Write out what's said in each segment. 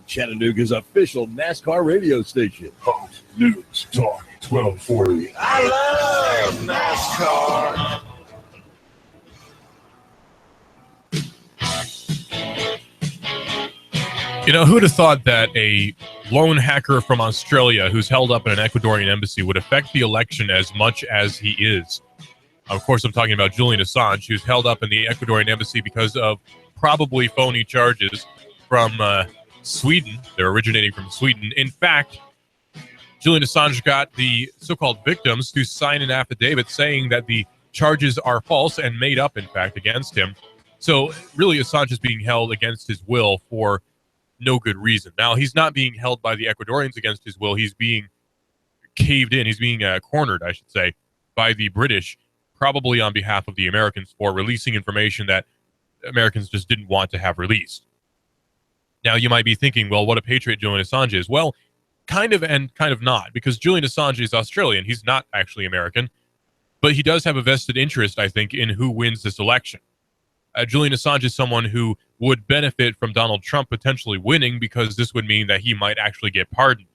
Chattanooga's official NASCAR radio station. Fox News Talk 1240. I love NASCAR. You know, who'd have thought that a lone hacker from Australia who's held up in an Ecuadorian embassy would affect the election as much as he is? Of course, I'm talking about Julian Assange, who's held up in the Ecuadorian embassy because of probably phony charges from Sweden. They're originating from Sweden. In fact, Julian Assange got the so-called victims to sign an affidavit saying that the charges are false and made up, in fact, against him. So really, Assange is being held against his will for no good reason. Now, he's not being held by the Ecuadorians against his will. He's being caved in. He's being cornered, I should say, by the British, probably on behalf of the Americans, for releasing information that Americans just didn't want to have released. Now, you might be thinking, well, what a patriot Julian Assange is. Well, kind of and kind of not, because Julian Assange is Australian. He's not actually American, but he does have a vested interest, I think, in who wins this election. Julian Assange is someone who would benefit from Donald Trump potentially winning, because this would mean that he might actually get pardoned.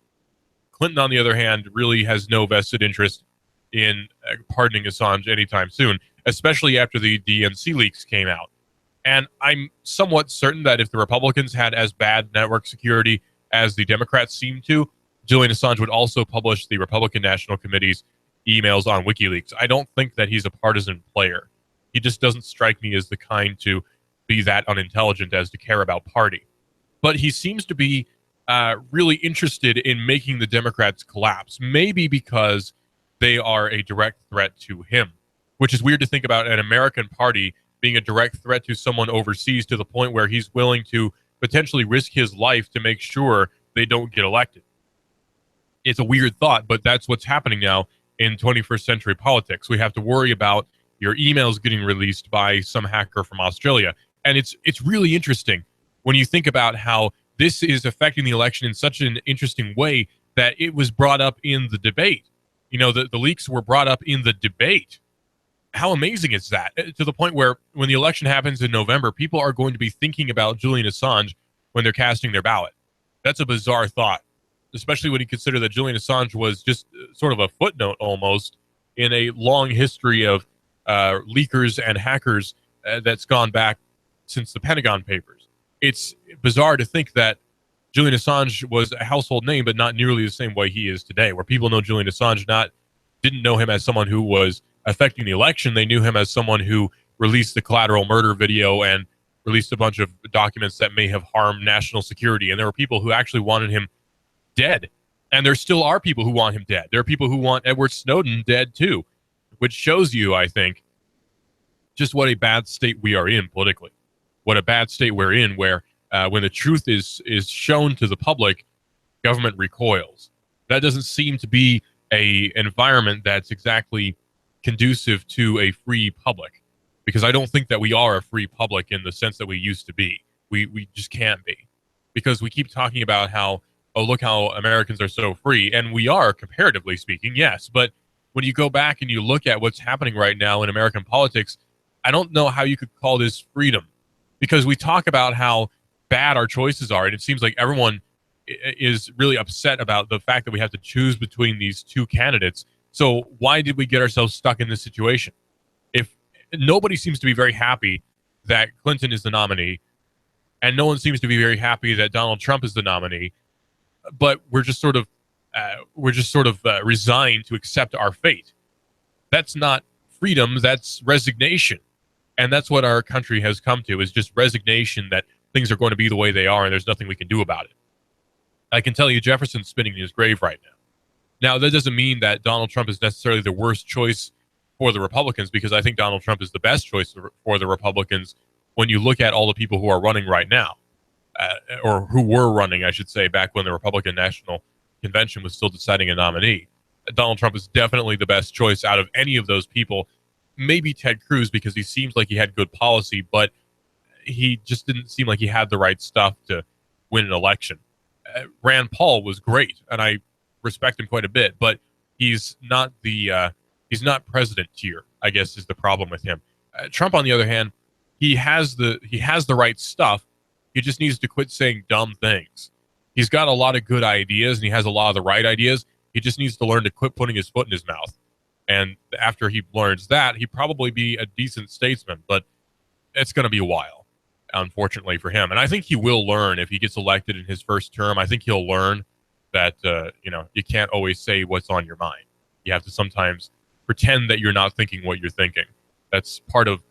Clinton, on the other hand, really has no vested interest in pardoning Assange anytime soon, especially after the DNC leaks came out. And I'm somewhat certain that if the Republicans had as bad network security as the Democrats seem to, Julian Assange would also publish the Republican National Committee's emails on WikiLeaks. I don't think that he's a partisan player. He just doesn't strike me as the kind to be that unintelligent as to care about party. But he seems to be really interested in making the Democrats collapse, maybe because they are a direct threat to him, which is weird to think about an American party being a direct threat to someone overseas to the point where he's willing to potentially risk his life to make sure they don't get elected. It's a weird thought, but that's what's happening now in 21st century politics. We have to worry about your emails getting released by some hacker from Australia. And it's really interesting when you think about how this is affecting the election in such an interesting way that it was brought up in the debate. You know, the leaks were brought up in the debate. How amazing is that? To the point where when the election happens in November, people are going to be thinking about Julian Assange when they're casting their ballot. That's a bizarre thought, especially when you consider that Julian Assange was just sort of a footnote almost in a long history of leakers and hackers that's gone back since the Pentagon Papers. It's bizarre to think that Julian Assange was a household name, but not nearly the same way he is today, where people know Julian Assange didn't know him as someone who was affecting the election. They knew him as someone who released the collateral murder video and released a bunch of documents that may have harmed national security. And there were people who actually wanted him dead. And there still are people who want him dead. There are people who want Edward Snowden dead too, which shows you, I think, just what a bad state we are in politically. What a bad state we're in, where when the truth is shown to the public, government recoils. That doesn't seem to be an environment that's exactly conducive to a free public, because I don't think that we are a free public in the sense that we used to be. We just can't be, because we keep talking about how, oh, look how Americans are so free, and we are, comparatively speaking, yes, but when you go back and you look at what's happening right now in American politics, I don't know how you could call this freedom, because we talk about how bad our choices are, and it seems like everyone is really upset about the fact that we have to choose between these two candidates. So why did we get ourselves stuck in this situation? If nobody seems to be very happy that Clinton is the nominee, and no one seems to be very happy that Donald Trump is the nominee, but we're just sort of resigned to accept our fate. That's not freedom, that's resignation. And that's what our country has come to, is just resignation that things are going to be the way they are and there's nothing we can do about it. I can tell you Jefferson's spinning in his grave right now. Now, that doesn't mean that Donald Trump is necessarily the worst choice for the Republicans, because I think Donald Trump is the best choice for the Republicans when you look at all the people who are running right now, or who were running, I should say, back when the Republican National Convention was still deciding a nominee. Donald Trump is definitely the best choice out of any of those people. Maybe Ted Cruz, because he seems like he had good policy, but he just didn't seem like he had the right stuff to win an election. Rand Paul was great, and I respect him quite a bit, but he's not president tier, I guess, is the problem with him. Trump, on the other hand, he has the right stuff. He just needs to quit saying dumb things. He's got a lot of good ideas, and he has a lot of the right ideas. He just needs to learn to quit putting his foot in his mouth. And after he learns that, he'd probably be a decent statesman, but it's going to be a while, unfortunately for him. And I think he will learn if he gets elected in his first term. I think he'll learn that, you can't always say what's on your mind. You have to sometimes pretend that you're not thinking what you're thinking. That's part of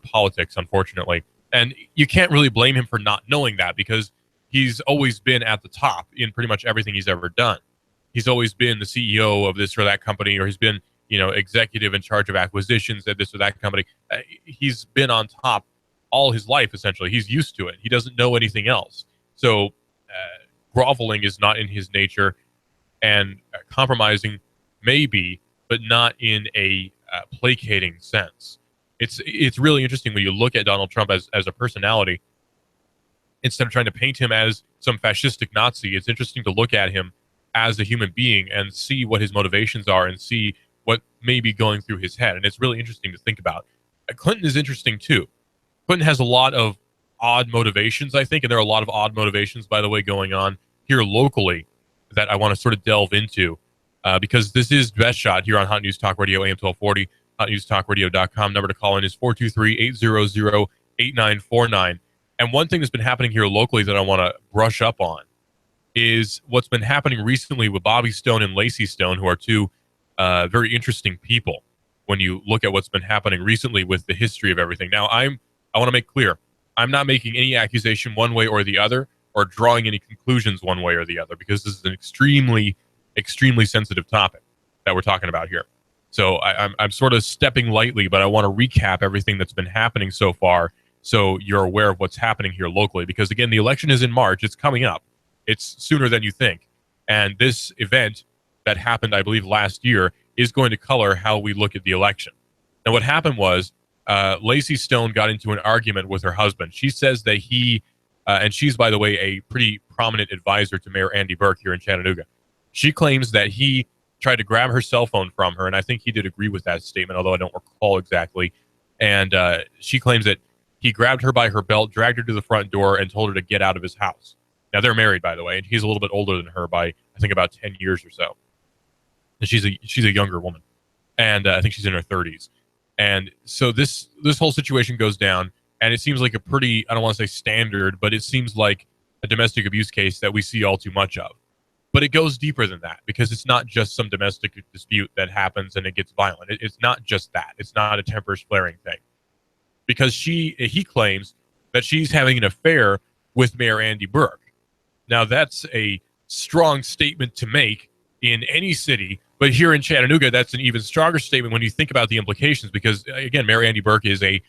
politics, unfortunately. And you can't really blame him for not knowing that, because he's always been at the top in pretty much everything he's ever done. He's always been the CEO of this or that company, or he's been, executive in charge of acquisitions at this or that company. He's been on top all his life, essentially. He's used to it. He doesn't know anything else. So groveling is not in his nature, and compromising maybe, but not in a placating sense. It's really interesting when you look at Donald Trump as a personality. Instead of trying to paint him as some fascistic Nazi, it's interesting to look at him as a human being and see what his motivations are and see what may be going through his head. And it's really interesting to think about. Clinton is interesting too. Clinton has a lot of odd motivations, I think, and there are a lot of odd motivations, by the way, going on here locally that I want to sort of delve into because this is Best Shot here on Hot News Talk Radio, AM 1240, hotnewstalkradio.com. Number to call in is 423-800-8949. And one thing that's been happening here locally that I want to brush up on is what's been happening recently with Bobby Stone and Lacey Stone, who are two very interesting people when you look at what's been happening recently with the history of everything. Now, I want to make clear, I'm not making any accusation one way or the other or drawing any conclusions one way or the other, because this is an extremely, extremely sensitive topic that we're talking about here. So I'm sort of stepping lightly, but I want to recap everything that's been happening so far so you're aware of what's happening here locally. Because, again, the election is in March. It's coming up. It's sooner than you think. And this event that happened, I believe, last year is going to color how we look at the election. Now, what happened was Lacey Stone got into an argument with her husband. She says that he, and she's, by the way, a pretty prominent advisor to Mayor Andy Burke here in Chattanooga. She claims that he tried to grab her cell phone from her, and I think he did agree with that statement, although I don't recall exactly. And she claims that he grabbed her by her belt, dragged her to the front door, and told her to get out of his house. Now, they're married, by the way, and he's a little bit older than her by, I think, about 10 years or so. And she's a younger woman, and I think she's in her 30s. And so this whole situation goes down, and it seems like a pretty, I don't want to say standard, but it seems like a domestic abuse case that we see all too much of. But it goes deeper than that, because it's not just some domestic dispute that happens and it gets violent. It's not just that. It's not a tempers flaring thing. Because he claims that she's having an affair with Mayor Andy Burke. Now, that's a strong statement to make in any city, but here in Chattanooga, that's an even stronger statement when you think about the implications, because, again, Mayor Andy Burke is a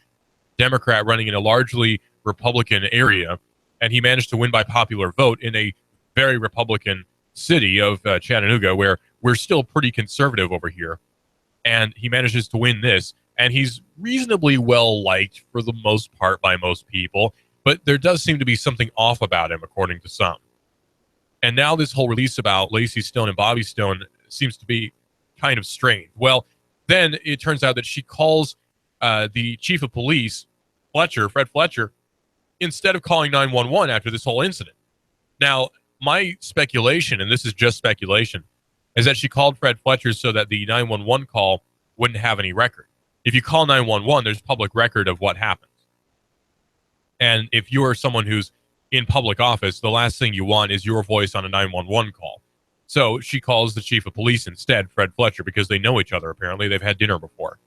Democrat running in a largely Republican area, and he managed to win by popular vote in a very Republican city of Chattanooga, where we're still pretty conservative over here, and he manages to win this, and he's reasonably well liked for the most part by most people, but there does seem to be something off about him, according to some. And now this whole release about Lacey Stone and Bobby Stone seems to be kind of strange. Well, then it turns out that she calls the chief of police, Fred Fletcher, instead of calling 911 after this whole incident. Now, my speculation, and this is just speculation, is that she called Fred Fletcher so that the 911 call wouldn't have any record. If you call 911, there's public record of what happens. And if you're someone who's in public office, the last thing you want is your voice on a 911 call. So she calls the chief of police instead, Fred Fletcher, because they know each other, apparently. They've had dinner before.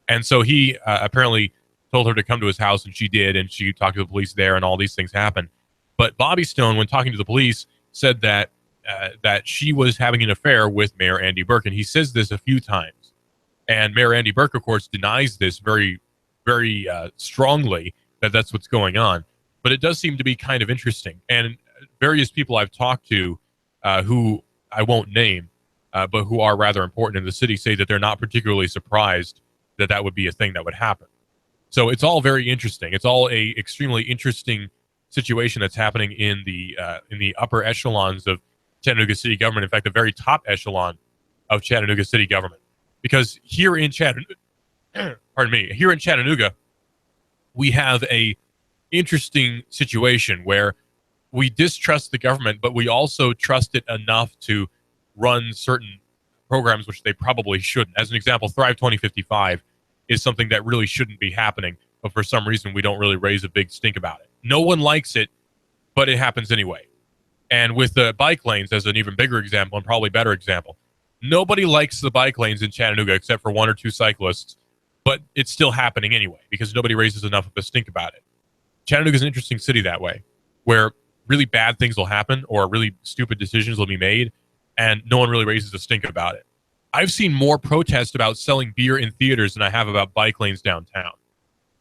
And so he apparently told her to come to his house, and she did, and she talked to the police there, and all these things happened. But Bobby Stone, when talking to the police, said that she was having an affair with Mayor Andy Burke, and he says this a few times. And Mayor Andy Burke, of course, denies this very, very strongly, that that's what's going on. But it does seem to be kind of interesting. And various people I've talked to who I won't name, but who are rather important in the city, say that they're not particularly surprised that that would be a thing that would happen. So it's all very interesting. It's all a extremely interesting situation that's happening in the upper echelons of Chattanooga city government. In fact, the very top echelon of Chattanooga city government. Because here in Chattanooga, here in Chattanooga, we have a interesting situation where we distrust the government, but we also trust it enough to run certain programs which they probably shouldn't. As an example, Thrive 2055 is something that really shouldn't be happening, but for some reason we don't really raise a big stink about it. No one likes it, but it happens anyway. And with the bike lanes as an even bigger example and probably better example, nobody likes the bike lanes in Chattanooga except for one or two cyclists, but it's still happening anyway because nobody raises enough of a stink about it. Chattanooga is an interesting city that way, where really bad things will happen or really stupid decisions will be made, and no one really raises a stink about it. I've seen more protest about selling beer in theaters than I have about bike lanes downtown.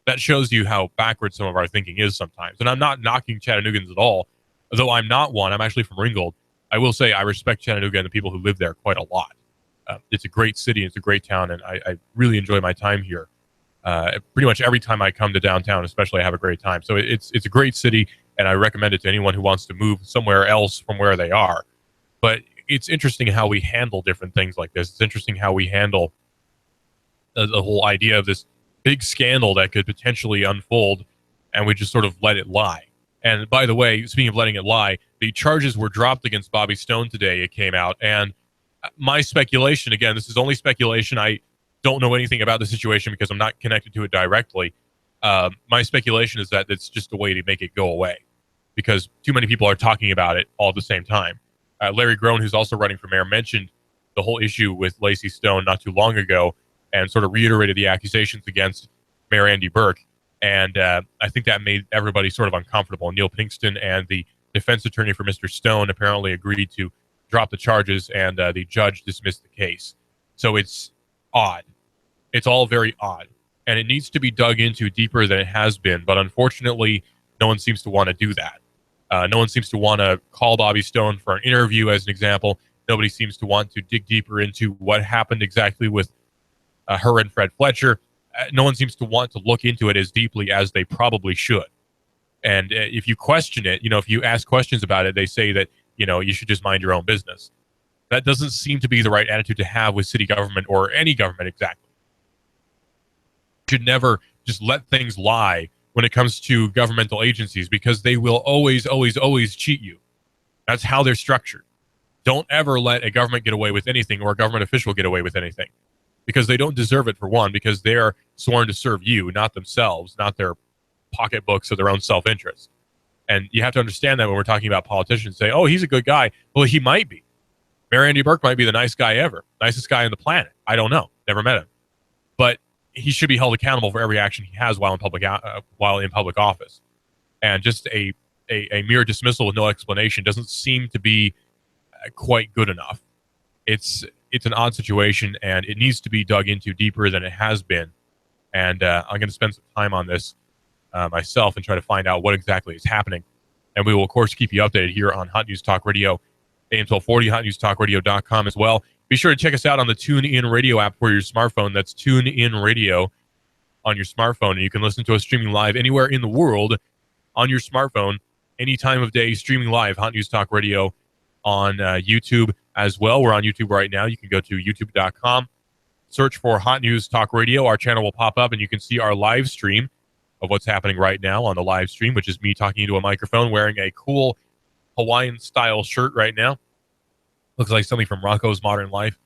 That shows you how backwards some of our thinking is sometimes. And I'm not knocking Chattanoogans at all, though I'm not one. I'm actually from Ringgold. I will say I respect Chattanooga and the people who live there quite a lot. It's a great city. It's a great town, and I really enjoy my time here. Pretty much every time I come to downtown, especially, I have a great time. So it's a great city, and I recommend it to anyone who wants to move somewhere else from where they are. But it's interesting how we handle different things like this. It's interesting how we handle the whole idea of this big scandal that could potentially unfold, and we just sort of let it lie. And by the way, speaking of letting it lie, the charges were dropped against Bobby Stone today. It came out, and my speculation, again, this is only speculation. I don't know anything about the situation because I'm not connected to it directly. My speculation is that it's just a way to make it go away because too many people are talking about it all at the same time. Larry Groen, who's also running for mayor, mentioned the whole issue with Lacey Stone not too long ago and sort of reiterated the accusations against Mayor Andy Burke. And I think that made everybody sort of uncomfortable. Neil Pinkston and the defense attorney for Mr. Stone apparently agreed to drop the charges, and the judge dismissed the case. So it's odd. It's all very odd. And it needs to be dug into deeper than it has been. But unfortunately, no one seems to want to do that. No one seems to want to call Bobby Stone for an interview, as an example. Nobody seems to want to dig deeper into what happened exactly with her and Fred Fletcher. No one seems to want to look into it as deeply as they probably should. And if you question it, if you ask questions about it, they say that, you should just mind your own business. That doesn't seem to be the right attitude to have with city government or any government exactly. You should never just let things lie when it comes to governmental agencies because they will always, always, always cheat you. That's how they're structured. Don't ever let a government get away with anything or a government official get away with anything because they don't deserve it, for one, because they're sworn to serve you, not themselves, not their pocketbooks or their own self-interest. And you have to understand that when we're talking about politicians, say, oh, he's a good guy. Well, he might be. Mayor Andy Burke might be the nice guy ever, nicest guy on the planet. I don't know. Never met him. But he should be held accountable for every action he has while in public office. And just a mere dismissal with no explanation doesn't seem to be quite good enough. It's an odd situation, and it needs to be dug into deeper than it has been. And I'm going to spend some time on this myself and try to find out what exactly is happening. And we will, of course, keep you updated here on Hot News Talk Radio, AM 1240, hotnewstalkradio.com as well. Be sure to check us out on the TuneIn Radio app for your smartphone. That's TuneIn Radio on your smartphone. And you can listen to us streaming live anywhere in the world on your smartphone, any time of day, streaming live, Hot News Talk Radio on YouTube as well. We're on YouTube right now. You can go to youtube.com, search for Hot News Talk Radio. Our channel will pop up, and you can see our live stream of what's happening right now on the live stream, which is me talking into a microphone wearing a cool Hawaiian-style shirt right now. Looks like something from Rocco's Modern Life.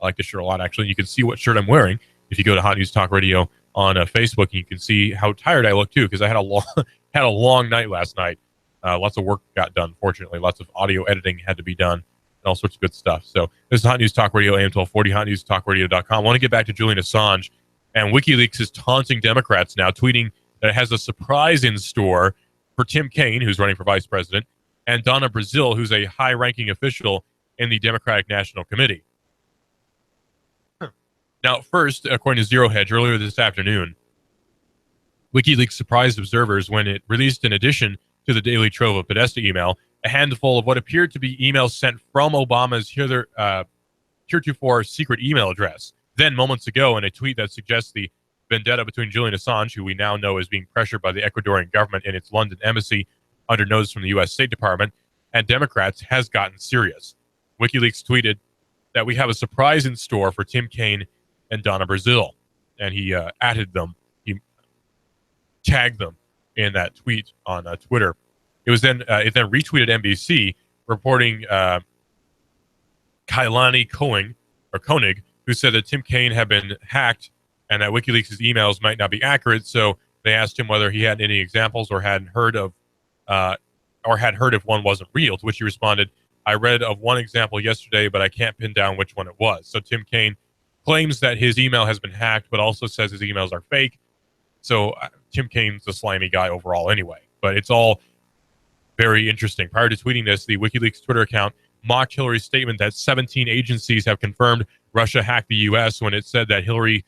I like this shirt a lot, actually. You can see what shirt I'm wearing if you go to Hot News Talk Radio on Facebook. You can see how tired I look, too, because I had a long night last night. Lots of work got done, fortunately. Lots of audio editing had to be done and all sorts of good stuff. So this is Hot News Talk Radio, AM 1240, hotnewstalkradio.com. I want to get back to Julian Assange. And WikiLeaks is taunting Democrats now, tweeting that it has a surprise in store for Tim Kaine, who's running for vice president, and Donna Brazile, who's a high-ranking official in the Democratic National Committee. Now, first, according to Zero Hedge, earlier this afternoon, WikiLeaks surprised observers when it released, in addition to the Daily Trove of Podesta email, a handful of what appeared to be emails sent from Obama's heretofore secret email address. Then, moments ago, in a tweet that suggests the vendetta between Julian Assange, who we now know is being pressured by the Ecuadorian government in its London embassy under notice from the U.S. State Department, and Democrats has gotten serious. WikiLeaks tweeted that we have a surprise in store for Tim Kaine and Donna Brazile. And he added them. He tagged them in that tweet on Twitter. It then retweeted NBC reporting Kailani Koenig, who said that Tim Kaine had been hacked and that WikiLeaks' emails might not be accurate. So they asked him whether he had any examples or had heard if one wasn't real, to which he responded, I read of one example yesterday, but I can't pin down which one it was. So Tim Kaine claims that his email has been hacked, but also says his emails are fake. So Tim Kaine's a slimy guy overall anyway. But it's all very interesting. Prior to tweeting this, the WikiLeaks Twitter account mocked Hillary's statement that 17 agencies have confirmed Russia hacked the U.S. when it said that Hillary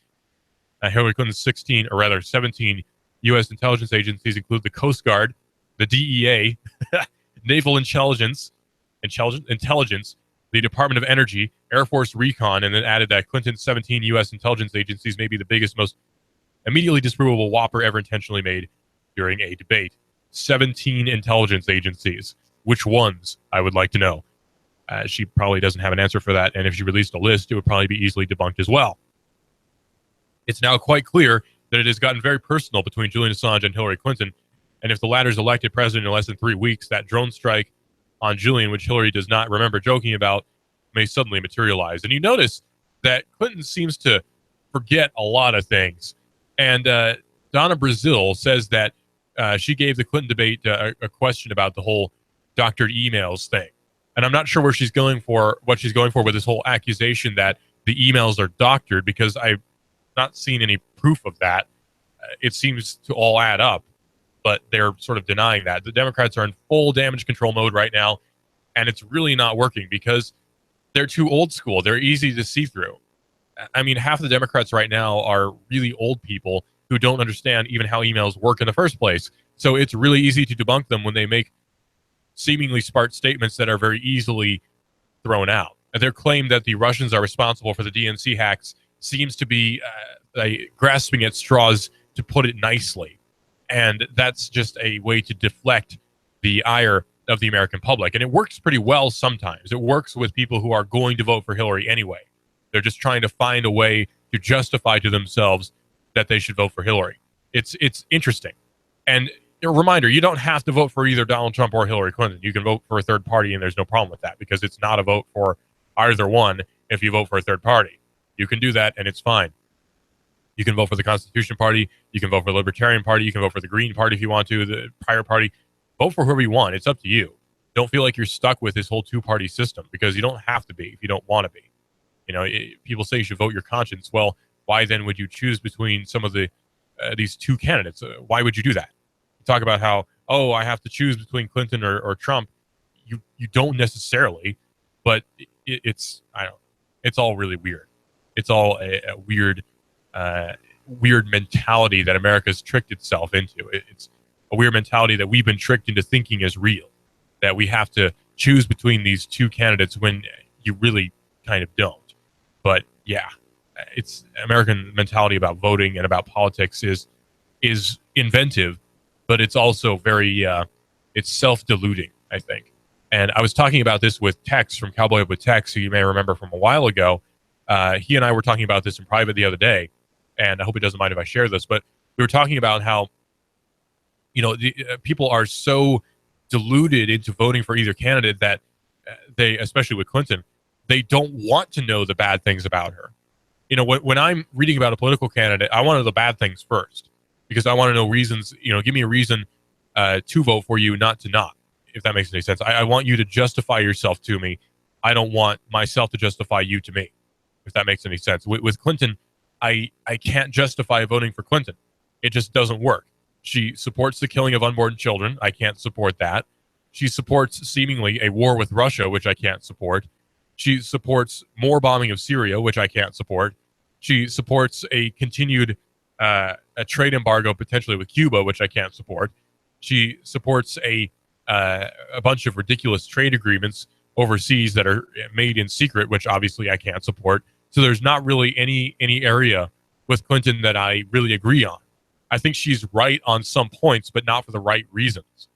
Clinton's 17 U.S. intelligence agencies include the Coast Guard, the DEA, Naval Intelligence, the Department of Energy, Air Force Recon, and then added that Clinton's 17 U.S. intelligence agencies may be the biggest, most immediately disprovable whopper ever intentionally made during a debate. 17 intelligence agencies. Which ones? I would like to know. She probably doesn't have an answer for that, and if she released a list, it would probably be easily debunked as well. It's now quite clear that it has gotten very personal between Julian Assange and Hillary Clinton, and if the latter is elected president in less than 3 weeks, that drone strike on Julian, which Hillary does not remember joking about, may suddenly materialize. And you notice that Clinton seems to forget a lot of things. And Donna Brazil says that she gave the Clinton debate a question about the whole doctored emails thing. And I'm not sure what she's going for with this whole accusation that the emails are doctored, because I've not seen any proof of that. It seems to all add up, but they're sort of denying that. The Democrats are in full damage control mode right now, and it's really not working because they're too old school. They're easy to see through. I mean, half of the Democrats right now are really old people who don't understand even how emails work in the first place. So it's really easy to debunk them when they make seemingly smart statements that are very easily thrown out. And their claim that the Russians are responsible for the DNC hacks seems to be grasping at straws, to put it nicely. And that's just a way to deflect the ire of the American public. And it works pretty well sometimes. It works with people who are going to vote for Hillary anyway. They're just trying to find a way to justify to themselves that they should vote for Hillary. It's interesting. And a reminder, you don't have to vote for either Donald Trump or Hillary Clinton. You can vote for a third party, and there's no problem with that, because it's not a vote for either one if you vote for a third party. You can do that, and it's fine. You can vote for the Constitution Party. You can vote for the Libertarian Party. You can vote for the Green Party if you want to, the Pirate Party. Vote for whoever you want. It's up to you. Don't feel like you're stuck with this whole two-party system, because you don't have to be if you don't want to be. You know, people say you should vote your conscience. Well, why then would you choose between some of these two candidates? Why would you do that? You talk about how, I have to choose between Clinton or Trump. You don't necessarily, but it's all really weird. It's all a weird mentality that America's tricked itself into. It's a weird mentality that we've been tricked into thinking is real, that we have to choose between these two candidates when you really kind of don't. But yeah, it's American mentality about voting and about politics is inventive, but it's also very it's self-deluding, I think. And I was talking about this with Tex from Cowboy Up with Tex, who you may remember from a while ago. He and I were talking about this in private the other day, and I hope he doesn't mind if I share this, but we were talking about how, people are so deluded into voting for either candidate that they, especially with Clinton, they don't want to know the bad things about her. When I'm reading about a political candidate, I want to know the bad things first, because I want to know reasons, give me a reason to vote for you, not to not, if that makes any sense. I want you to justify yourself to me. I don't want myself to justify you to me, if that makes any sense. With Clinton, I can't justify voting for Clinton. It just doesn't work. She supports the killing of unborn children. I can't support that. She supports seemingly a war with Russia, which I can't support. She supports more bombing of Syria, which I can't support. She supports a continued a trade embargo potentially with Cuba, which I can't support. She supports a bunch of ridiculous trade agreements overseas that are made in secret, which obviously I can't support. So there's not really any area with Clinton that I really agree on. I think she's right on some points, but not for the right reasons.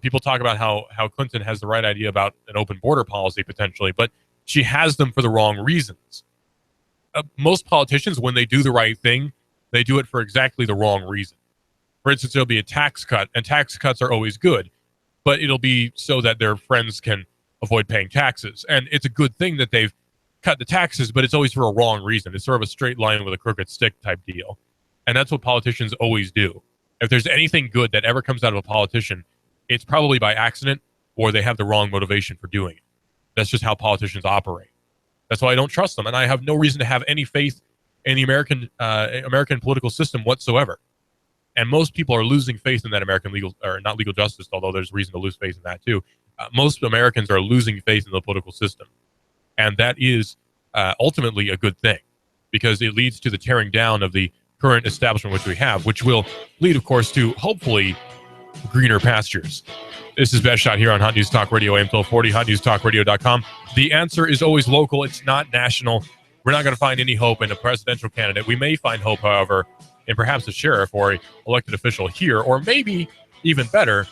People talk about how Clinton has the right idea about an open border policy potentially, but she has them for the wrong reasons. Most politicians, when they do the right thing, they do it for exactly the wrong reason. For instance, there'll be a tax cut, and tax cuts are always good. but it'll be so that their friends can avoid paying taxes. And it's a good thing that they've cut the taxes, but it's always for a wrong reason. It's sort of a straight line with a crooked stick type deal. And that's what politicians always do. If there's anything good that ever comes out of a politician, it's probably by accident or they have the wrong motivation for doing it. That's just how politicians operate. That's why I don't trust them. And I have no reason to have any faith in the American political system whatsoever. And most people are losing faith in that American legal, or not legal justice, although there's reason to lose faith in that too. Most Americans are losing faith in the political system. And that is ultimately a good thing, because it leads to the tearing down of the current establishment which we have, which will lead, of course, to hopefully greener pastures. This is Best Shot here on Hot News Talk Radio, AM 1240, hotnewstalkradio.com. The answer is always local. It's not national. We're not going to find any hope in a presidential candidate. We may find hope, however, in perhaps a sheriff or an elected official here, or maybe even better,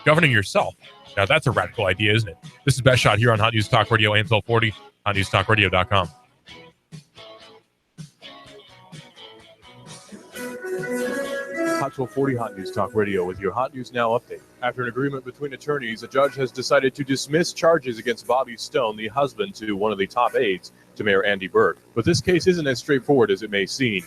governing yourself. Now, that's a radical idea, isn't it? This is Best Shot here on Hot News Talk Radio, AM 1240, hotnewstalkradio.com. Hot 1240 Hot News Talk Radio with your Hot News Now update. After an agreement between attorneys, a judge has decided to dismiss charges against Bobby Stone, the husband to one of the top aides to Mayor Andy Burke. But this case isn't as straightforward as it may seem.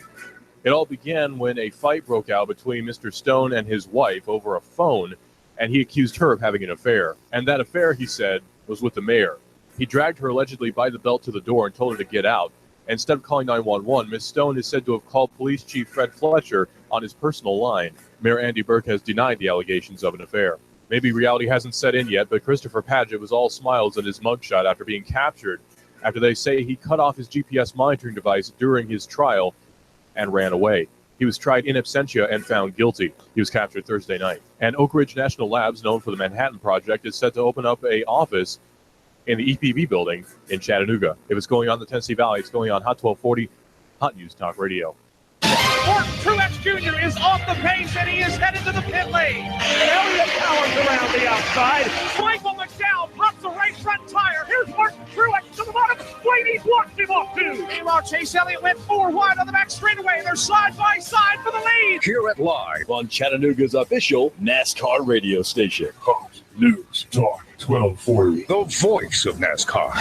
It all began when a fight broke out between Mr. Stone and his wife over a phone, and he accused her of having an affair. And that affair, he said, was with the mayor. He dragged her allegedly by the belt to the door and told her to get out. Instead of calling 911, Ms. Stone is said to have called Police Chief Fred Fletcher on his personal line. Mayor Andy Burke has denied the allegations of an affair. Maybe reality hasn't set in yet, but Christopher Padgett was all smiles in his mugshot after being captured, after they say he cut off his GPS monitoring device during his trial and ran away. He was tried in absentia and found guilty. He was captured Thursday night. And Oak Ridge National Labs, known for the Manhattan Project, is set to open up an office in the EPB building in Chattanooga. If it's going on the Tennessee Valley, it's going on Hot 1240, Hot News Talk Radio. Morton Truex Jr. is off the pace and he is headed to the pit lane. Elliott powers around the outside. Michael McDowell pops a right front tire. Here's Martin Truex to the bottom. Blaney blocks him off too. Meanwhile, Chase Elliott went 4 wide on the back straightaway. They're side by side for the lead. Hear it live on Chattanooga's official NASCAR radio station. Hot News Talk 1240. The voice of NASCAR.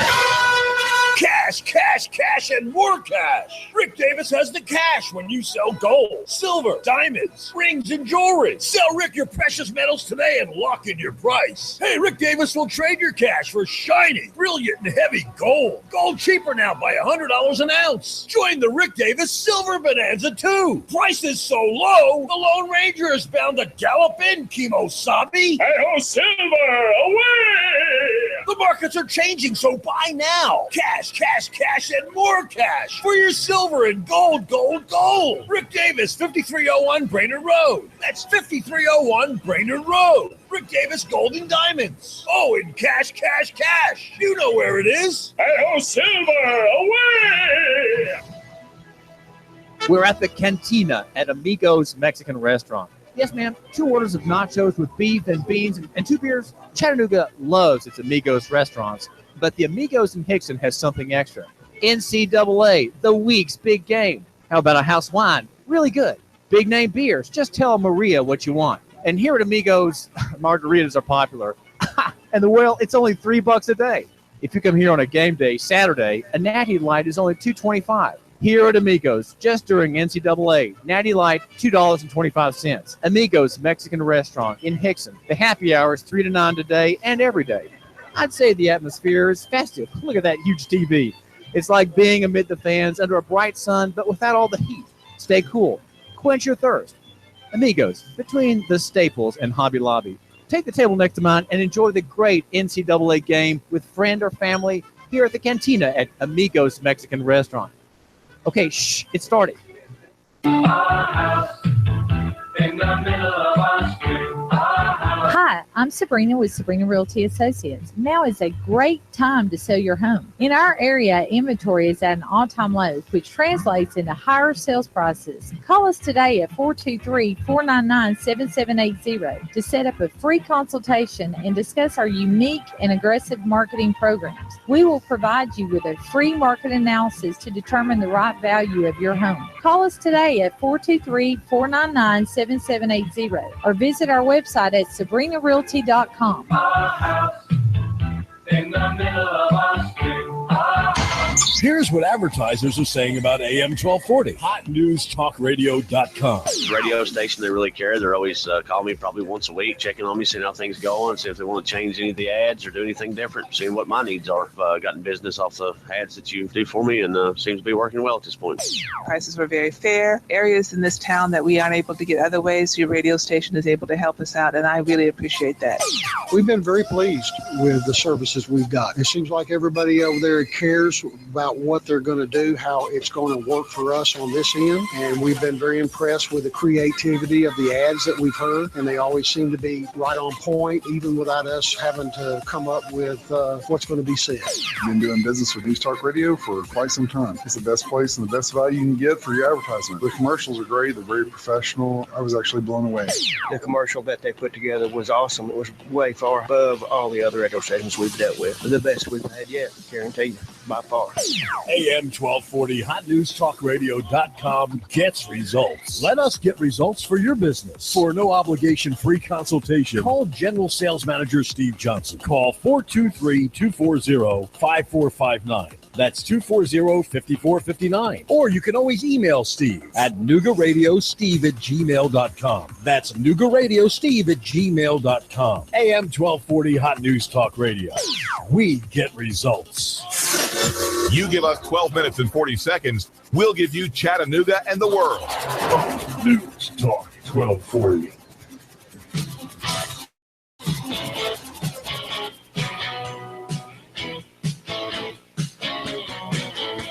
Cash, cash, cash, and more cash. Rick Davis has the cash when you sell gold, silver, diamonds, rings, and jewelry. Sell Rick your precious metals today and lock in your price. Hey, Rick Davis will trade your cash for shiny, brilliant, and heavy gold. Gold cheaper now by $100 an ounce. Join the Rick Davis Silver Bonanza too. Prices so low, the Lone Ranger is bound to gallop in, Kimosabe. Hey-ho, silver, away! The markets are changing, so buy now. Cash, cash, cash, and more cash for your silver and gold, gold, gold. Rick Davis, 5301 Brainerd Road. That's 5301 Brainerd Road. Rick Davis Gold and Diamonds. Oh, and cash, cash, cash. You know where it is. Hey-ho, silver, away! We're at the Cantina at Amigos Mexican Restaurant. Yes, ma'am. 2 orders of nachos with beef and beans and 2 beers. Chattanooga loves its Amigos restaurants, but the Amigos in Hickson has something extra. NCAA, the week's big game. How about a house wine? Really good. Big name beers. Just tell Maria what you want. And here at Amigos, margaritas are popular. And it's only $3 a day. If you come here on a game day, Saturday, a Natty Light is only $2.25. Here at Amigos, just during NCAA, Natty Light, $2.25. Amigos Mexican Restaurant in Hickson. The happy hour is 3 to 9 today and every day. I'd say the atmosphere is festive. Look at that huge TV. It's like being amid the fans under a bright sun, but without all the heat. Stay cool. Quench your thirst. Amigos, between the Staples and Hobby Lobby. Take the table next to mine and enjoy the great NCAA game with friend or family here at the Cantina at Amigos Mexican Restaurant. Okay, shh, it started. Hi, I'm Sabrina with Sabrina Realty Associates. Now is a great time to sell your home. In our area, inventory is at an all-time low, which translates into higher sales prices. Call us today at 423-499-7780 to set up a free consultation and discuss our unique and aggressive marketing programs. We will provide you with a free market analysis to determine the right value of your home. Call us today at 423-499-7780 or visit our website at sabrinarealty.com SebrineRealty.com. In the middle of our street. Here's what advertisers are saying about AM 1240. HotNewsTalkRadio.com. Radio station, they really care. They're always calling me probably once a week, checking on me, seeing how things going, see if they want to change any of the ads or do anything different, seeing what my needs are. I've gotten business off the ads that you do for me, and seems to be working well at this point. Prices were very fair. Areas in this town that we aren't able to get other ways, your radio station is able to help us out, and I really appreciate that. We've been very pleased with the services we've got. It seems like everybody over there cares about what they're going to do, how it's going to work for us on this end, and we've been very impressed with the creativity of the ads that we've heard, and they always seem to be right on point, even without us having to come up with what's going to be said. I've been doing business with News Talk Radio for quite some time. It's the best place and the best value you can get for your advertisement. The commercials are great. They're very professional. I was actually blown away. The commercial that they put together was awesome. It was way far above all the other radio stations we've dealt with. The best we've had yet, guarantee you, by far. AM 1240 HotNewsTalkRadio.com gets results. Let us get results for your business. For no obligation free consultation, call General Sales Manager Steve Johnson. Call 423-240-5459. That's 240-5459. Or you can always email Steve at NoogaRadioSteve@gmail.com. That's NoogaRadioSteve@gmail.com. AM 1240 Hot News Talk Radio. We get results. You give us 12 minutes and 40 seconds, we'll give you Chattanooga and the world. News Talk 1240.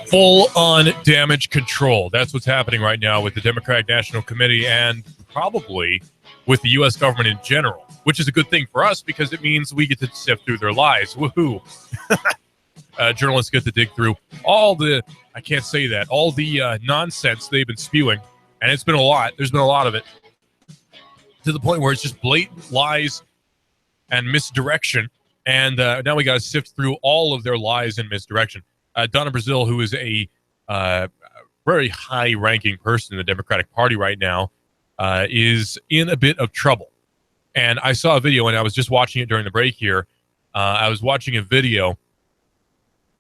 Full-on damage control. That's what's happening right now with the Democratic National Committee and probably with the U.S. government in general, which is a good thing for us because it means we get to sift through their lies. Woohoo. Journalists get to dig through all the, I can't say that, all the nonsense they've been spewing. And it's been a lot. There's been a lot of it. To the point where it's just blatant lies and misdirection. And now we got to sift through all of their lies and misdirection. Donna Brazile, who is a very high-ranking person in the Democratic Party right now, is in a bit of trouble. And I saw a video, and I was just watching it during the break here. I was watching a video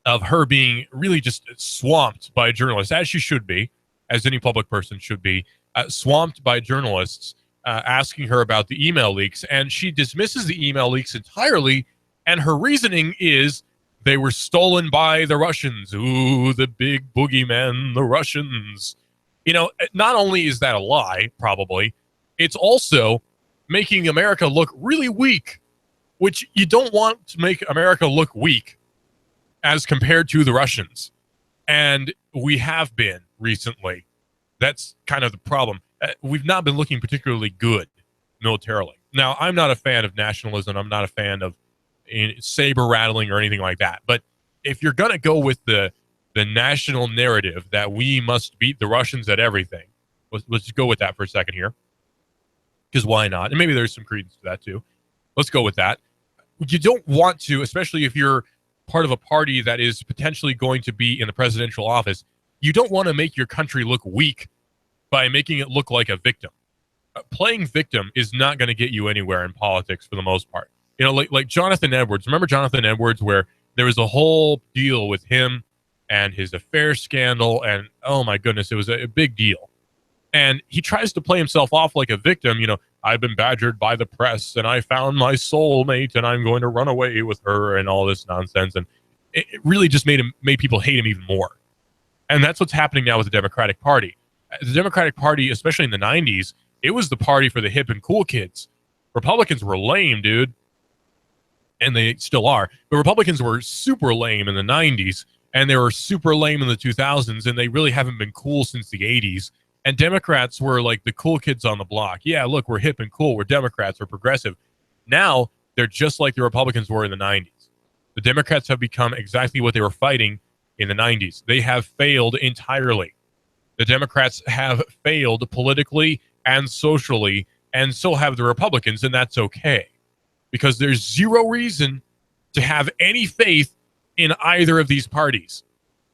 of her being really just swamped by journalists, as she should be, as any public person should be, swamped by journalists asking her about the email leaks. And she dismisses the email leaks entirely, and her reasoning is they were stolen by the Russians. Ooh, the big boogeymen, the Russians. You know, not only is that a lie, probably, it's also making America look really weak, which you don't want to make America look weak as compared to the Russians. And we have been recently. That's kind of the problem. We've not been looking particularly good militarily. Now, I'm not a fan of nationalism. I'm not a fan of saber rattling or anything like that. But if you're going to go with the national narrative that we must beat the Russians at everything, let's just go with that for a second here. Because why not? And maybe there's some credence to that too. Let's go with that. You don't want to, especially if you're part of a party that is potentially going to be in the presidential office, you don't want to make your country look weak by making it look like a victim. Playing victim is not going to get you anywhere in politics for the most part. You know, like Jonathan Edwards. Remember Jonathan Edwards, where there was a whole deal with him and his affair scandal, and oh my goodness, it was a big deal. And he tries to play himself off like a victim. You know, I've been badgered by the press, and I found my soulmate, and I'm going to run away with her, and all this nonsense. And it really just made people hate him even more. And that's what's happening now with the Democratic Party. The Democratic Party, especially in the 90s, it was the party for the hip and cool kids. Republicans were lame, dude. And they still are. But Republicans were super lame in the 90s, and they were super lame in the 2000s, and they really haven't been cool since the 80s. And Democrats were like the cool kids on the block. Yeah, look, we're hip and cool. We're Democrats. We're progressive. Now, they're just like the Republicans were in the 90s. The Democrats have become exactly what they were fighting in the 90s. They have failed entirely. The Democrats have failed politically and socially, and so have the Republicans, and that's okay. Because there's zero reason to have any faith in either of these parties.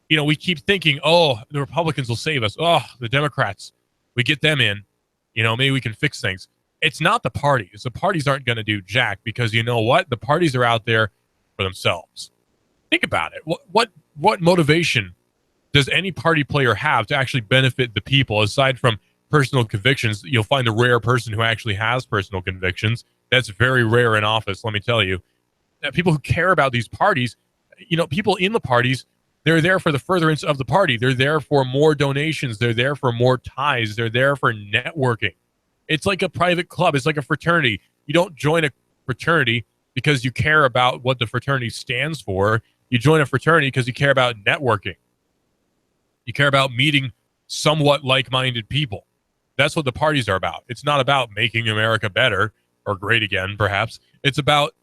You know, we keep thinking, oh, the Republicans will save us. Oh, the Democrats, we get them in. You know, maybe we can fix things. It's not the parties. The parties aren't going to do jack because you know what? The parties are out there for themselves. Think about it. What motivation does any party player have to actually benefit the people aside from personal convictions? You'll find a rare person who actually has personal convictions. That's very rare in office, let me tell you. People who care about these parties, people in the parties, they're there for the furtherance of the party. They're there for more donations. They're there for more ties. They're there for networking. It's like a private club. It's like a fraternity. You don't join a fraternity because you care about what the fraternity stands for. You join a fraternity because you care about networking. You care about meeting somewhat like-minded people. That's what the parties are about. It's not about making America better or great again, perhaps. It's about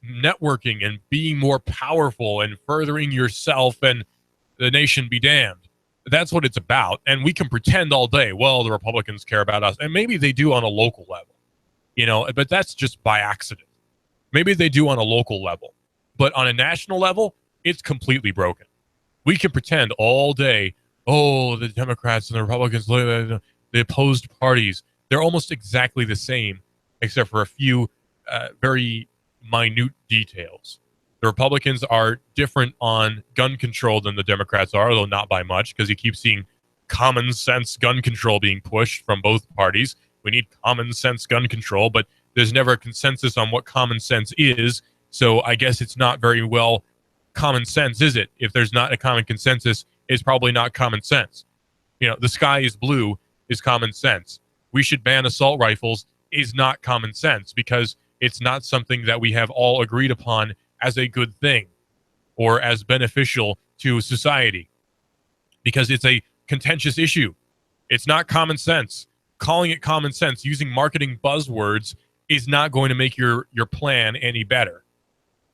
networking and being more powerful and furthering yourself and the nation be damned. That's what it's about. And we can pretend all day, well, the Republicans care about us. And maybe they do on a local level, but that's just by accident. Maybe they do on a local level. But on a national level, it's completely broken. We can pretend all day, oh, the Democrats and the Republicans, the opposed parties, they're almost exactly the same, except for a few very minute details. The Republicans are different on gun control than the Democrats are, although not by much, because you keep seeing common sense gun control being pushed from both parties. We need common sense gun control, but there's never a consensus on what common sense is. So I guess it's not very well common sense, is it? If there's not a common consensus, it's probably not common sense. The sky is blue is common sense. We should ban assault rifles is not common sense because it's not something that we have all agreed upon as a good thing or as beneficial to society because it's a contentious issue. It's not common sense. Calling it common sense using marketing buzzwords is not going to make your plan any better.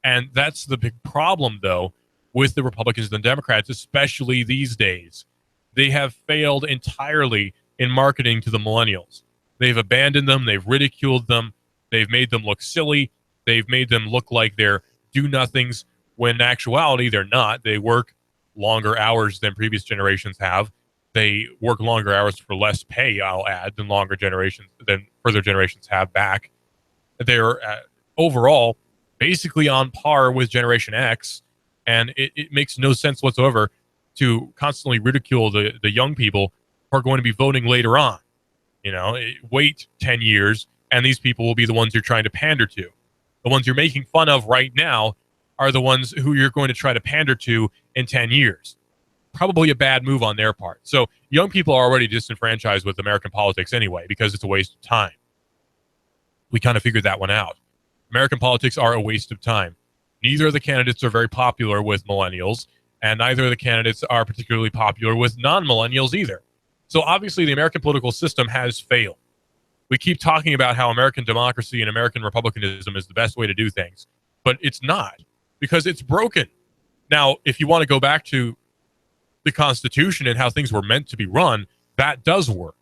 And that's the big problem, though, with the Republicans and the Democrats, especially these days. They have failed entirely in marketing to the millennials. They've abandoned them. They've ridiculed them. They've made them look silly. They've made them look like they're do-nothings when in actuality they're not. They work longer hours than previous generations have. They work longer hours for less pay, I'll add, than further generations have back. They're overall basically on par with Generation X, and it makes no sense whatsoever to constantly ridicule the young people who are going to be voting later on. Wait 10 years, and these people will be the ones you're trying to pander to. The ones you're making fun of right now are the ones who you're going to try to pander to in 10 years. Probably a bad move on their part. So young people are already disenfranchised with American politics anyway because it's a waste of time. We kind of figured that one out. American politics are a waste of time. Neither of the candidates are very popular with millennials, and neither of the candidates are particularly popular with non-millennials either. So obviously the American political system has failed. We keep talking about how American democracy and American republicanism is the best way to do things, but it's not because it's broken. Now, if you want to go back to the Constitution and how things were meant to be run, that does work.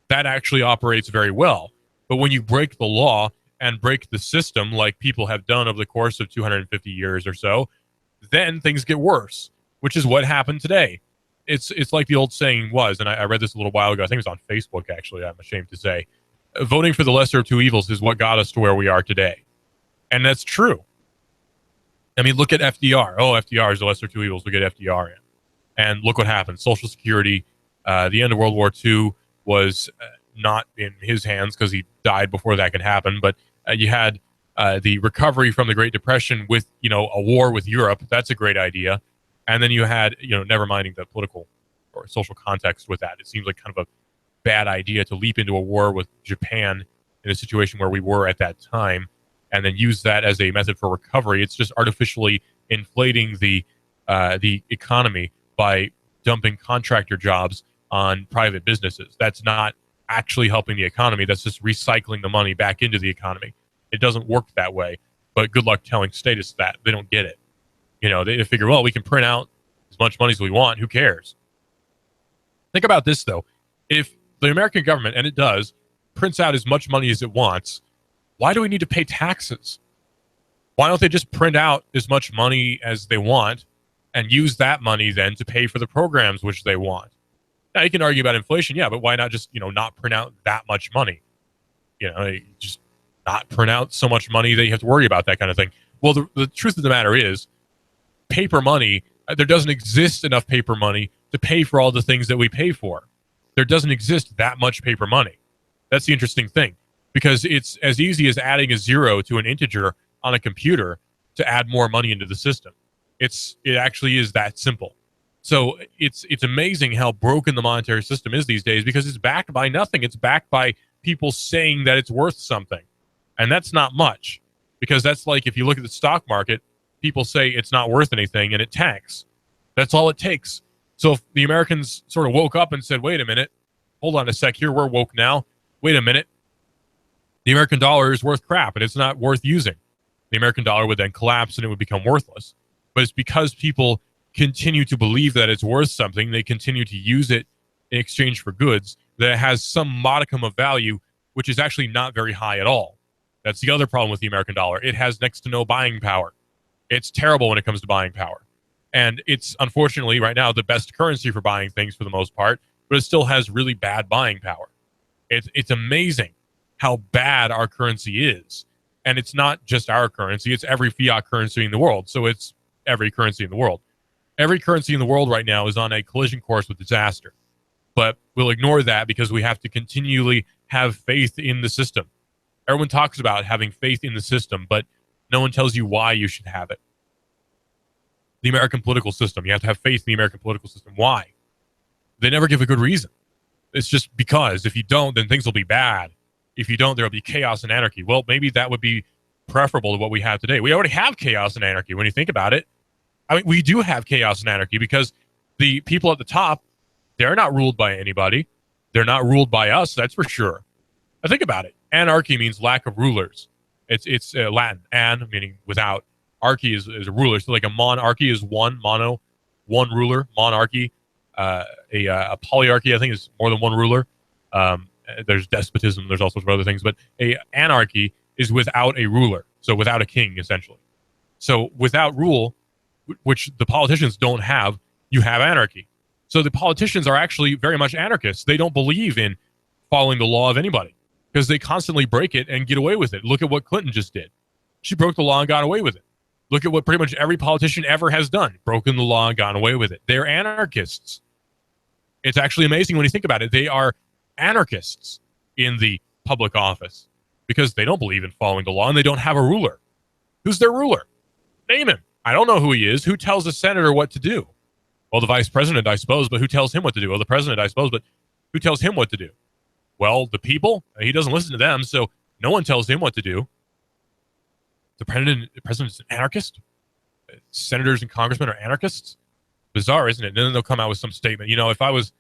That actually operates very well. But when you break the law and break the system like people have done over the course of 250 years or so, then things get worse, which is what happened today. It's like the old saying was, and I read this a little while ago. I think it was on Facebook, actually, I'm ashamed to say. Voting for the lesser of two evils is what got us to where we are today. And that's true. I mean, look at FDR. Oh, FDR is the lesser of two evils. We get FDR in. And look what happened. Social Security, the end of World War II was not in his hands because he died before that could happen. But you had the recovery from the Great Depression with, a war with Europe. That's a great idea. And then you had, never minding the political or social context with that. It seems like kind of a bad idea to leap into a war with Japan in a situation where we were at that time and then use that as a method for recovery. It's just artificially inflating the economy by dumping contractor jobs on private businesses. That's not actually helping the economy. That's just recycling the money back into the economy. It doesn't work that way, but good luck telling statists that. They don't get it. They figure, well, we can print out as much money as we want. Who cares? Think about this, though. If the American government, and it does, prints out as much money as it wants, why do we need to pay taxes? Why don't they just print out as much money as they want and use that money then to pay for the programs which they want? Now, you can argue about inflation, yeah, but why not just, not print out that much money? just not print out so much money that you have to worry about that kind of thing. Well, the truth of the matter is, paper money, there doesn't exist enough paper money to pay for all the things that we pay for. There doesn't exist that much paper money. That's the interesting thing, because it's as easy as adding a zero to an integer on a computer to add more money into the system. It actually is that simple. So it's amazing how broken the monetary system is these days, because it's backed by nothing. It's backed by people saying that it's worth something. And that's not much, because that's like if you look at the stock market, people say it's not worth anything and it tanks. That's all it takes. So if the Americans sort of woke up and said, wait a minute, hold on a sec here, we're woke now. Wait a minute. The American dollar is worth crap and it's not worth using. The American dollar would then collapse and it would become worthless. But it's because people continue to believe that it's worth something, they continue to use it in exchange for goods, that it has some modicum of value, which is actually not very high at all. That's the other problem with the American dollar. It has next to no buying power. It's terrible when it comes to buying power. And it's unfortunately right now the best currency for buying things for the most part, but it still has really bad buying power. It's amazing how bad our currency is. And it's not just our currency, it's every fiat currency in the world. So it's every currency in the world. Every currency in the world right now is on a collision course with disaster. But we'll ignore that because we have to continually have faith in the system. Everyone talks about having faith in the system, but no one tells you why you should have it. The American political system, you have to have faith in the American political system. Why? They never give a good reason. It's just because if you don't, then things will be bad. If you don't, there will be chaos and anarchy. Well, maybe that would be preferable to what we have today. We already have chaos and anarchy when you think about it. I mean, we do have chaos and anarchy because the people at the top, they're not ruled by anybody. They're not ruled by us, that's for sure. Now think about it. Anarchy means lack of rulers. It's Latin, an, meaning without. Archy is a ruler. So like a monarchy is one ruler. Monarchy. A polyarchy, I think, is more than one ruler. There's despotism. There's all sorts of other things. But a anarchy is without a ruler. So without a king, essentially. So without rule, which the politicians don't have, you have anarchy. So the politicians are actually very much anarchists. They don't believe in following the law of anybody because they constantly break it and get away with it. Look at what Clinton just did. She broke the law and got away with it. Look at what pretty much every politician ever has done. Broken the law and gone away with it. They're anarchists. It's actually amazing when you think about it. They are anarchists in the public office because they don't believe in following the law and they don't have a ruler. Who's their ruler? Name him. I don't know who he is. Who tells a senator what to do? Well, the vice president, I suppose, but who tells him what to do? Well, the president, I suppose, but who tells him what to do? Well, the people. He doesn't listen to them, so no one tells him what to do. The president's an anarchist? Senators and congressmen are anarchists? Bizarre, isn't it? And then they'll come out with some statement. You know, if I was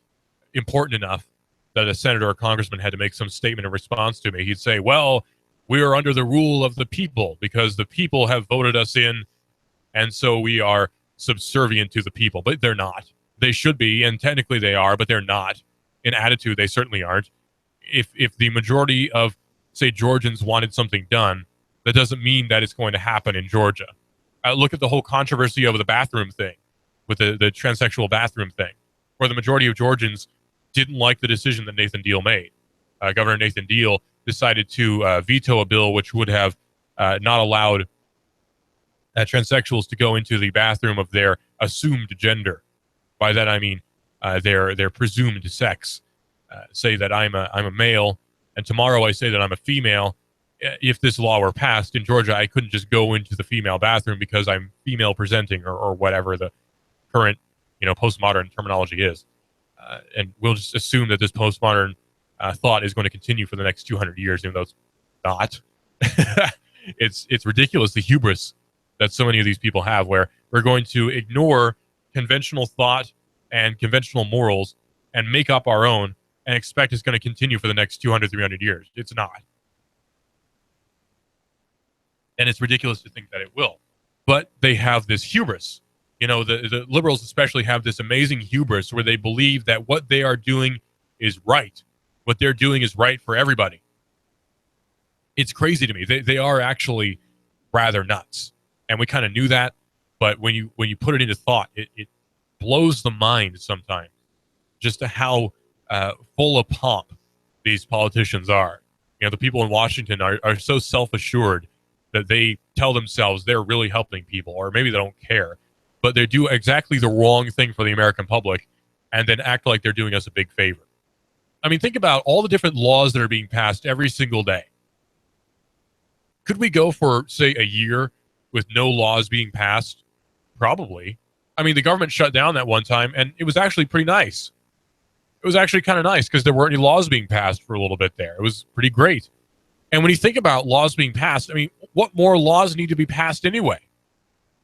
important enough that a senator or congressman had to make some statement in response to me, he'd say, well, we are under the rule of the people because the people have voted us in, and so we are subservient to the people. But they're not. They should be, and technically they are, but they're not. In attitude, they certainly aren't. If the majority of, say, Georgians wanted something done, that doesn't mean that it's going to happen in Georgia. Look at the whole controversy over the bathroom thing, with the transsexual bathroom thing, where the majority of Georgians didn't like the decision that Nathan Deal made. Governor Nathan Deal decided to veto a bill which would have not allowed transsexuals to go into the bathroom of their assumed gender. By that I mean their presumed sex. Say that I'm a male, and tomorrow I say that I'm a female. If this law were passed in Georgia, I couldn't just go into the female bathroom because I'm female presenting or whatever the current, postmodern terminology is. And we'll just assume that this postmodern thought is going to continue for the next 200 years, even though it's not. It's ridiculous, the hubris that so many of these people have, where we're going to ignore conventional thought and conventional morals and make up our own and expect it's going to continue for the next 200, 300 years. It's not. And it's ridiculous to think that it will. But they have this hubris. The liberals especially have this amazing hubris where they believe that what they are doing is right. What they're doing is right for everybody. It's crazy to me. They are actually rather nuts. And we kind of knew that. But when you put it into thought, it blows the mind sometimes just to how full of pomp these politicians are. The people in Washington are so self-assured that they tell themselves they're really helping people, or maybe they don't care, but they do exactly the wrong thing for the American public and then act like they're doing us a big favor. I mean, think about all the different laws that are being passed every single day. Could we go for, say, a year with no laws being passed? Probably. I mean, the government shut down that one time, and it was actually pretty nice. It was actually kind of nice because there weren't any laws being passed for a little bit there. It was pretty great. And when you think about laws being passed, I mean, what more laws need to be passed anyway?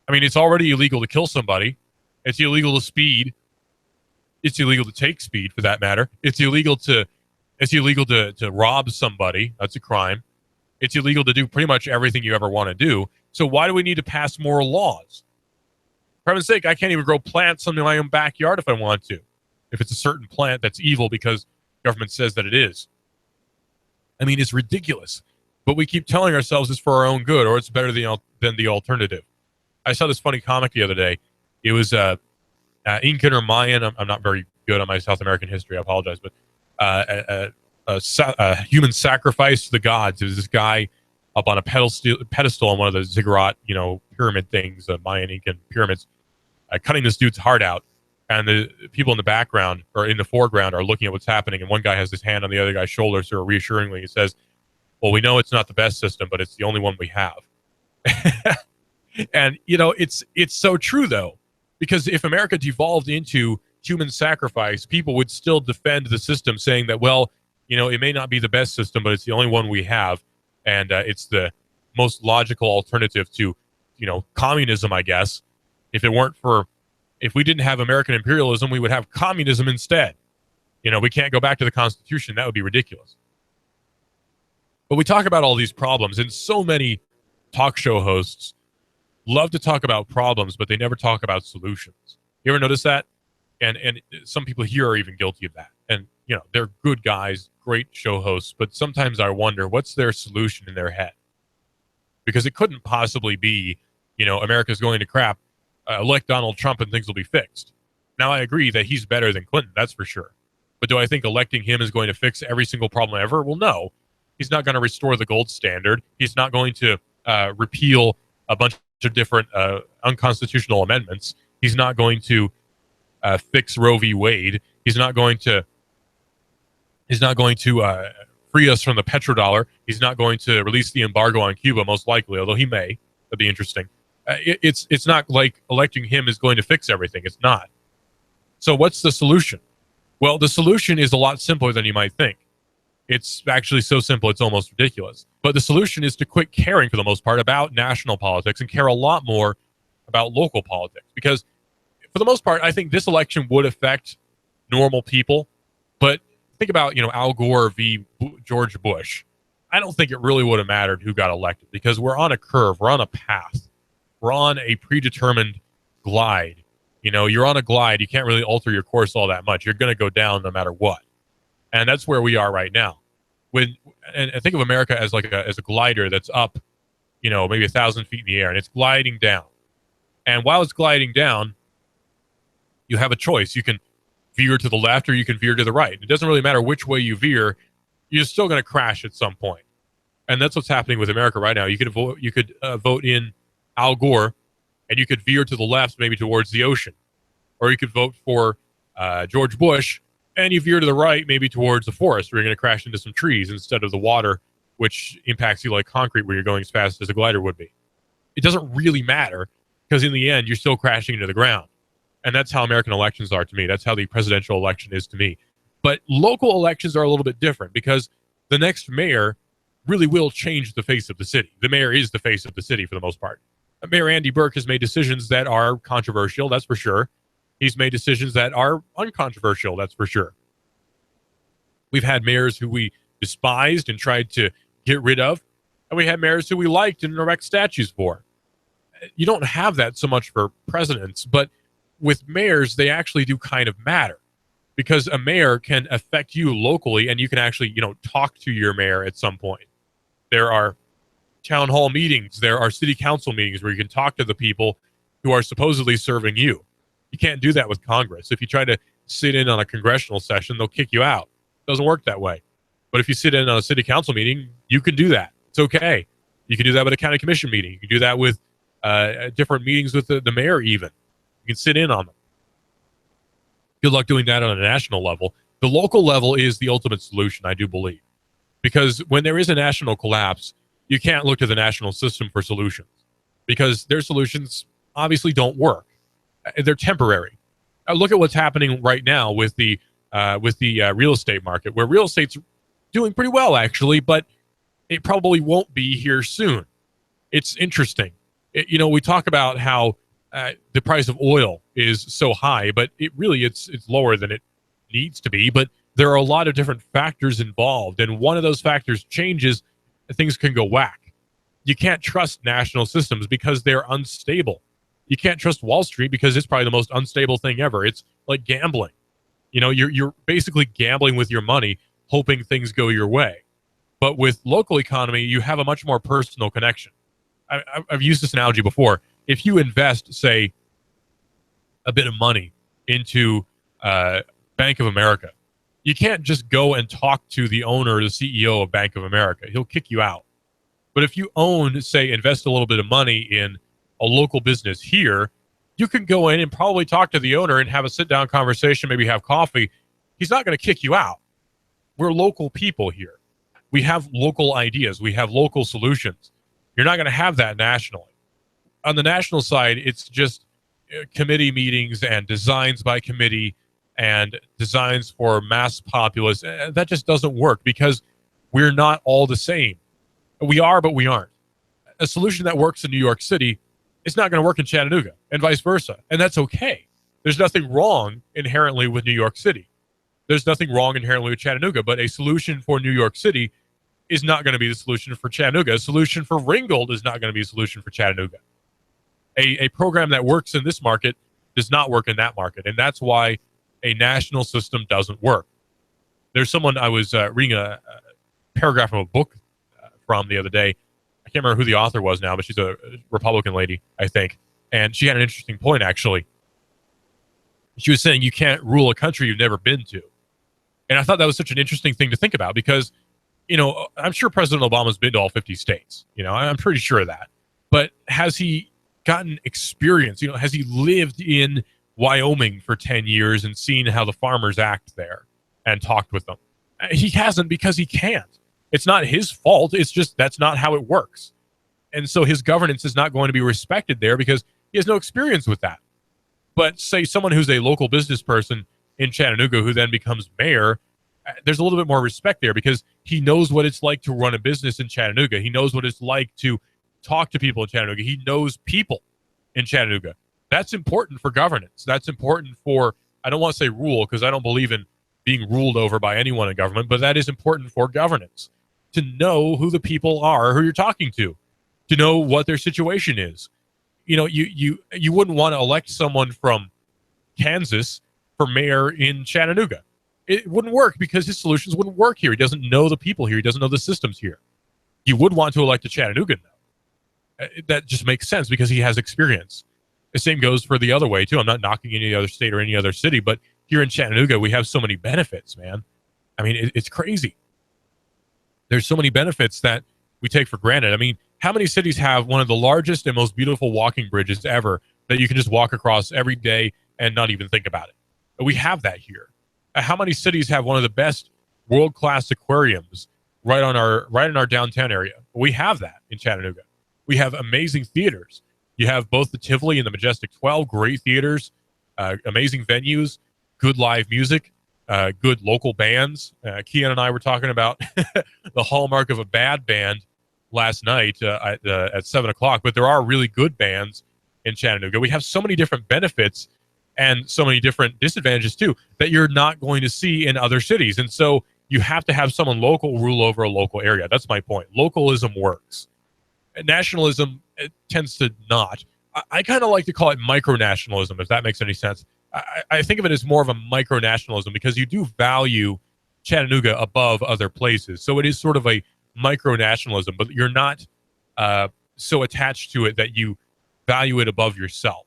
I mean, it's already illegal to kill somebody. It's illegal to speed. It's illegal to take speed, for that matter. It's illegal to rob somebody. That's a crime. It's illegal to do pretty much everything you ever want to do. So why do we need to pass more laws? For heaven's sake, I can't even grow plants in my own backyard if I want to. If it's a certain plant that's evil because government says that it is. I mean, it's ridiculous. But we keep telling ourselves it's for our own good, or it's better than the alternative. I saw this funny comic the other day. It was Incan or Mayan. I'm not very good on my South American history. I apologize. But a human sacrifice to the gods. It was this guy up on a pedestal on one of the ziggurat, pyramid things, Mayan Incan pyramids, cutting this dude's heart out. And the people in the background or in the foreground are looking at what's happening. And one guy has his hand on the other guy's shoulder, sort of reassuringly. He says, well, we know it's not the best system, but it's the only one we have. And, it's so true, though, because if America devolved into human sacrifice, people would still defend the system, saying that, well, it may not be the best system, but it's the only one we have. And it's the most logical alternative to, communism, I guess. If we didn't have American imperialism, we would have communism instead. We can't go back to the Constitution. That would be ridiculous. But we talk about all these problems, and so many talk show hosts love to talk about problems, but they never talk about solutions. You ever notice that? And some people here are even guilty of that. And, they're good guys, great show hosts, but sometimes I wonder what's their solution in their head. Because it couldn't possibly be, America's going to crap. Elect Donald Trump and things will be fixed. Now, I agree that he's better than Clinton, that's for sure. But do I think electing him is going to fix every single problem ever? Well, no. He's not going to restore the gold standard. He's not going to repeal a bunch of different unconstitutional amendments. He's not going to fix Roe v. Wade. He's not going to free us from the petrodollar. He's not going to release the embargo on Cuba, most likely, although he may. That'd be interesting. It's not like electing him is going to fix everything. It's not. So what's the solution? Well, the solution is a lot simpler than you might think. It's actually so simple it's almost ridiculous. But the solution is to quit caring, for the most part, about national politics and care a lot more about local politics. Because for the most part, I think this election would affect normal people. But think about, Al Gore v. George Bush. I don't think it really would have mattered who got elected, because we're on a curve. We're on a path. We're on a predetermined glide. You're on a glide. You can't really alter your course all that much. You're going to go down no matter what. And that's where we are right now. And think of America as as a glider that's up, maybe 1,000 feet in the air, and it's gliding down. And while it's gliding down, you have a choice. You can veer to the left or you can veer to the right. It doesn't really matter which way you veer. You're still going to crash at some point. And that's what's happening with America right now. You could vote in Al Gore, and you could veer to the left, maybe towards the ocean. Or you could vote for George Bush, and you veer to the right, maybe towards the forest, where you're going to crash into some trees instead of the water, which impacts you like concrete, where you're going as fast as a glider would be. It doesn't really matter, because in the end, you're still crashing into the ground. And that's how American elections are to me. That's how the presidential election is to me. But local elections are a little bit different, because the next mayor really will change the face of the city. The mayor is the face of the city for the most part. Mayor Andy Burke has made decisions that are controversial, that's for sure. He's made decisions that are uncontroversial, that's for sure. We've had mayors who we despised and tried to get rid of, and we had mayors who we liked and erect statues for. You don't have that so much for presidents, but with mayors, they actually do kind of matter, because a mayor can affect you locally, and you can actually, talk to your mayor at some point. There are town hall meetings, there are city council meetings where you can talk to the people who are supposedly serving you. You can't do that with Congress. If you try to sit in on a congressional session, they'll kick you out. It doesn't work that way. But if you sit in on a city council meeting, you can do that. It's okay. You can do that with a county commission meeting. You can do that with different meetings with the mayor even. You can sit in on them. Good luck doing that on a national level. The local level is the ultimate solution, I do believe. Because when there is a national collapse, you can't look to the national system for solutions. Because their solutions obviously don't work. They're temporary. Look at what's happening right now with the real estate market, where real estate's doing pretty well, actually, but it probably won't be here soon. It's interesting. We talk about how the price of oil is so high, but it's lower than it needs to be. But there are a lot of different factors involved, and one of those factors changes, things can go whack. You can't trust national systems because they're unstable. You can't trust Wall Street because it's probably the most unstable thing ever. It's like gambling. You're basically gambling with your money, hoping things go your way. But with local economy, you have a much more personal connection. I've used this analogy before. If you invest, say, a bit of money into Bank of America, you can't just go and talk to the owner or the CEO of Bank of America. He'll kick you out. But if you invest a little bit of money in a local business here, you can go in and probably talk to the owner and have a sit-down conversation, maybe have coffee. He's not going to kick you out. We're local people here. We have local ideas. We have local solutions. You're not going to have that nationally. On the national side, it's just committee meetings and designs by committee and designs for mass populace. That just doesn't work because we're not all the same. We are, but we aren't. A solution that works in New York City is not going to work in Chattanooga and vice versa. And that's okay. There's nothing wrong inherently with New York City. There's nothing wrong inherently with Chattanooga, but a solution for New York City is not going to be the solution for Chattanooga. A solution for Ringgold is not going to be a solution for Chattanooga. A program that works in this market does not work in that market, and that's why a national system doesn't work. There's someone I was reading a paragraph from a book from the other day. I can't remember who the author was now, but she's a Republican lady, I think, and she had an interesting point, actually. She was saying you can't rule a country you've never been to. And I thought that was such an interesting thing to think about because, I'm sure President Obama's been to all 50 states. I'm pretty sure of that. But has he gotten experience? Has he lived in Wyoming for 10 years and seen how the farmers act there and talked with them? He hasn't because he can't. It's not his fault. It's just that's not how it works. And so his governance is not going to be respected there because he has no experience with that. But say someone who's a local business person in Chattanooga who then becomes mayor, there's a little bit more respect there because he knows what it's like to run a business in Chattanooga. He knows what it's like to talk to people in Chattanooga. He knows people in Chattanooga. That's important for governance. That's important for, I don't want to say rule because I don't believe in being ruled over by anyone in government, but that is important for governance. To know who the people are, who you're talking to know what their situation is. You wouldn't want to elect someone from Kansas for mayor in Chattanooga. It wouldn't work because his solutions wouldn't work here. He doesn't know the people here. He doesn't know the systems here. You would want to elect a Chattanoogan, though. That just makes sense because he has experience. The same goes for the other way, too. I'm not knocking any other state or any other city, but here in Chattanooga, we have so many benefits, man. I mean, it's crazy. There's so many benefits that we take for granted. I mean, how many cities have one of the largest and most beautiful walking bridges ever that you can just walk across every day and not even think about it? We have that here. How many cities have one of the best world-class aquariums right in our downtown area? We have that in Chattanooga. We have amazing theaters. You have both the Tivoli and the Majestic 12, great theaters, amazing venues, good live music, good local bands. Kean and I were talking about the hallmark of a bad band last night at 7 o'clock, but there are really good bands in Chattanooga. We have so many different benefits and so many different disadvantages, too, that you're not going to see in other cities. And so you have to have someone local rule over a local area. That's my point. Localism works. Nationalism tends to not. I kind of like to call it micronationalism, if that makes any sense. I think of it as more of a micronationalism because you do value Chattanooga above other places. So it is sort of a micronationalism, but you're not so attached to it that you value it above yourself.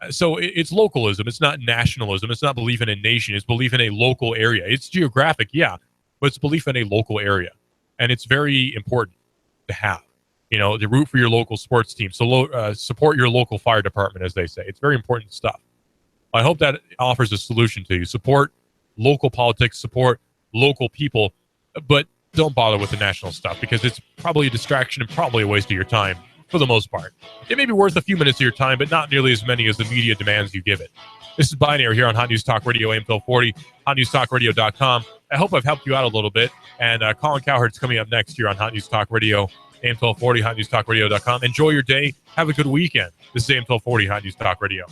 So it's localism. It's not nationalism. It's not belief in a nation. It's belief in a local area. It's geographic, yeah, but it's belief in a local area. And it's very important to have, to root for your local sports team. So support your local fire department, as they say. It's very important stuff. I hope that offers a solution to you. Support local politics, support local people, but don't bother with the national stuff because it's probably a distraction and probably a waste of your time for the most part. It may be worth a few minutes of your time, but not nearly as many as the media demands you give it. This is Binary here on Hot News Talk Radio, AM 1240, hotnewstalkradio.com. I hope I've helped you out a little bit. And Colin Cowherd's coming up next here on Hot News Talk Radio, AM 1240, hotnewstalkradio.com. Enjoy your day. Have a good weekend. This is AM 1240, Hot News Talk Radio.